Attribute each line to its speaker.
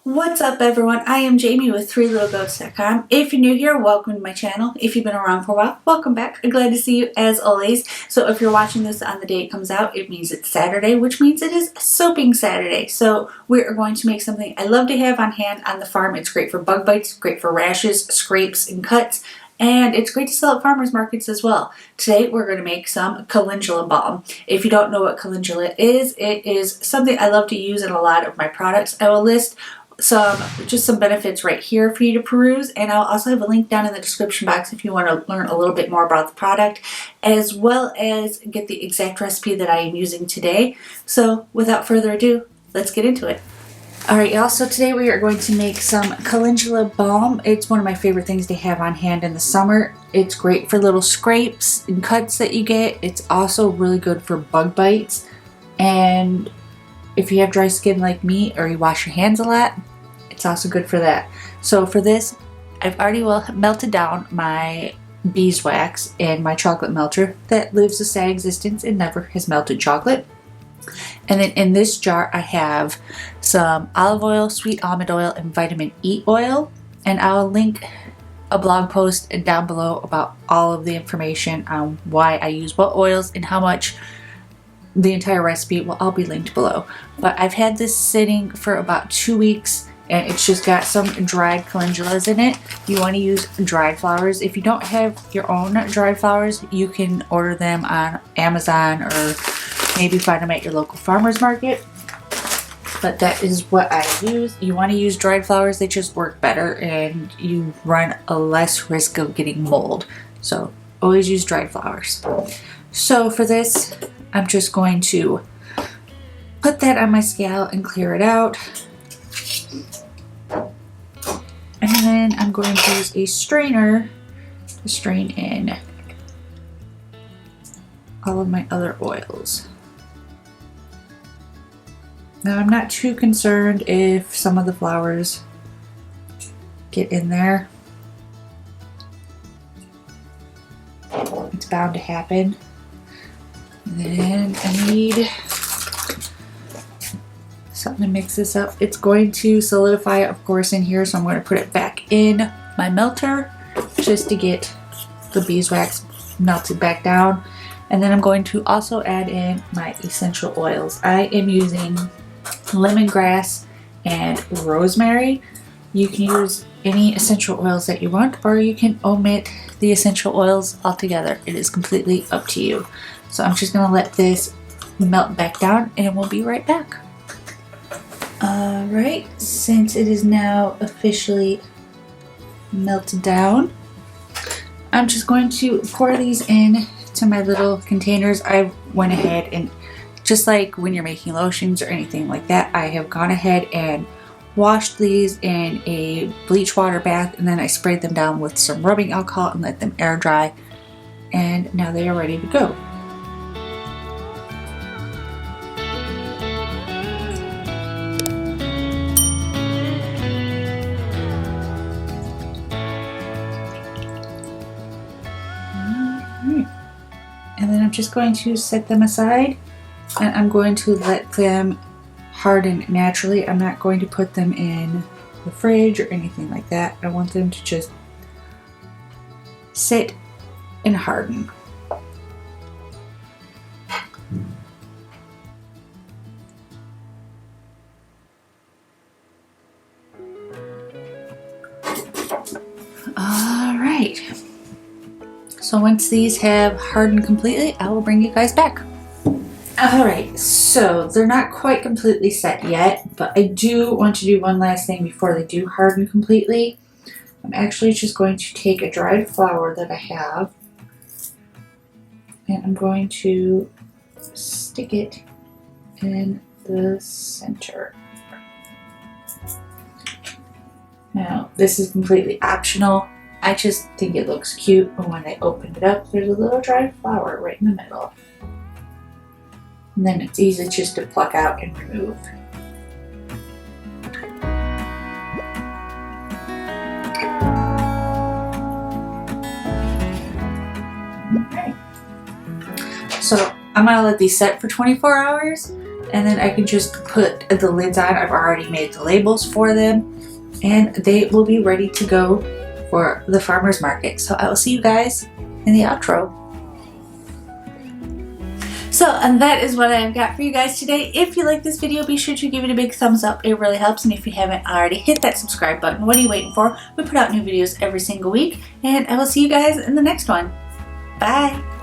Speaker 1: What's up everyone, I am Jamie with 3littlegoats.com. If you're new here, welcome to my channel. If you've been around for a while, welcome back. I'm glad to see you as always. So if you're watching this on the day it comes out, it means it's Saturday, which means it is Soaping Saturday. So we are going to make something I love to have on hand on the farm. It's great for bug bites, great for rashes, scrapes, and cuts. And it's great to sell at farmers markets as well. Today we're going to make some Calendula Balm. If you don't know what calendula is, it is something I love to use in a lot of my products. I will list some benefits right here for you to peruse, and I'll also have a link down in the description box if you want to learn a little bit more about the product, as well as get the exact recipe that I am using today. So without further ado, let's get into it. Alright y'all, so today we are going to make some Calendula Balm. It's one of my favorite things to have on hand in the summer. It's great for little scrapes and cuts that you get. It's also really good for bug bites, and if you have dry skin like me or you wash your hands a lot, it's also good for that. So for this, I've already melted down my beeswax and my chocolate melter that lives a sad existence and never has melted chocolate. And then in this jar I have some olive oil, sweet almond oil, and vitamin E oil. And I'll link a blog post down below about all of the information on why I use what oils and how much. The entire recipe will all be linked below. But I've had this sitting for about 2 weeks, and it's just got some dried calendulas in it. You want to use dried flowers. If you don't have your own dried flowers, you can order them on Amazon or maybe find them at your local farmer's market. But that is what I use. You want to use dried flowers. They just work better and you run a less risk of getting mold. So always use dried flowers. So for this, I'm just going to put that on my scale and clear it out. And then I'm going to use a strainer to strain in all of my other oils. Now I'm not too concerned if some of the flowers get in there. It's bound to happen. And then I need something to mix this up. It's going to solidify, of course, in here, so I'm going to put it back in my melter just to get the beeswax melted back down. And then I'm going to also add in my essential oils. I am using lemongrass and rosemary. You can use any essential oils that you want, or you can omit the essential oils altogether. It is completely up to you. So I'm just going to let this melt back down and we'll be right back. Alright, since it is now officially melted down, I'm just going to pour these in to my little containers. I went ahead and, just like when you're making lotions or anything like that, I have gone ahead and washed these in a bleach water bath, and then I sprayed them down with some rubbing alcohol and let them air dry, and now they are ready to go. And then I'm just going to set them aside, and I'm going to let them harden naturally. I'm not going to put them in the fridge or anything like that. I want them to just sit and harden. All right. So once these have hardened completely, I will bring you guys back. Alright, so they're not quite completely set yet, but I do want to do one last thing before they do harden completely. I'm actually just going to take a dried flower that I have, and I'm going to stick it in the center. Now, this is completely optional. I just think it looks cute, and when I open it up, there's a little dried flower right in the middle. And then it's easy just to pluck out and remove. Okay. So I'm gonna let these set for 24 hours, and then I can just put the lids on. I've already made the labels for them, and they will be ready to go for the farmer's market. So I will see you guys in the outro. So, and that is what I've got for you guys today. If you like this video, be sure to give it a big thumbs up. It really helps. And if you haven't already, hit that subscribe button. What are you waiting for? We put out new videos every single week, and I will see you guys in the next one. Bye.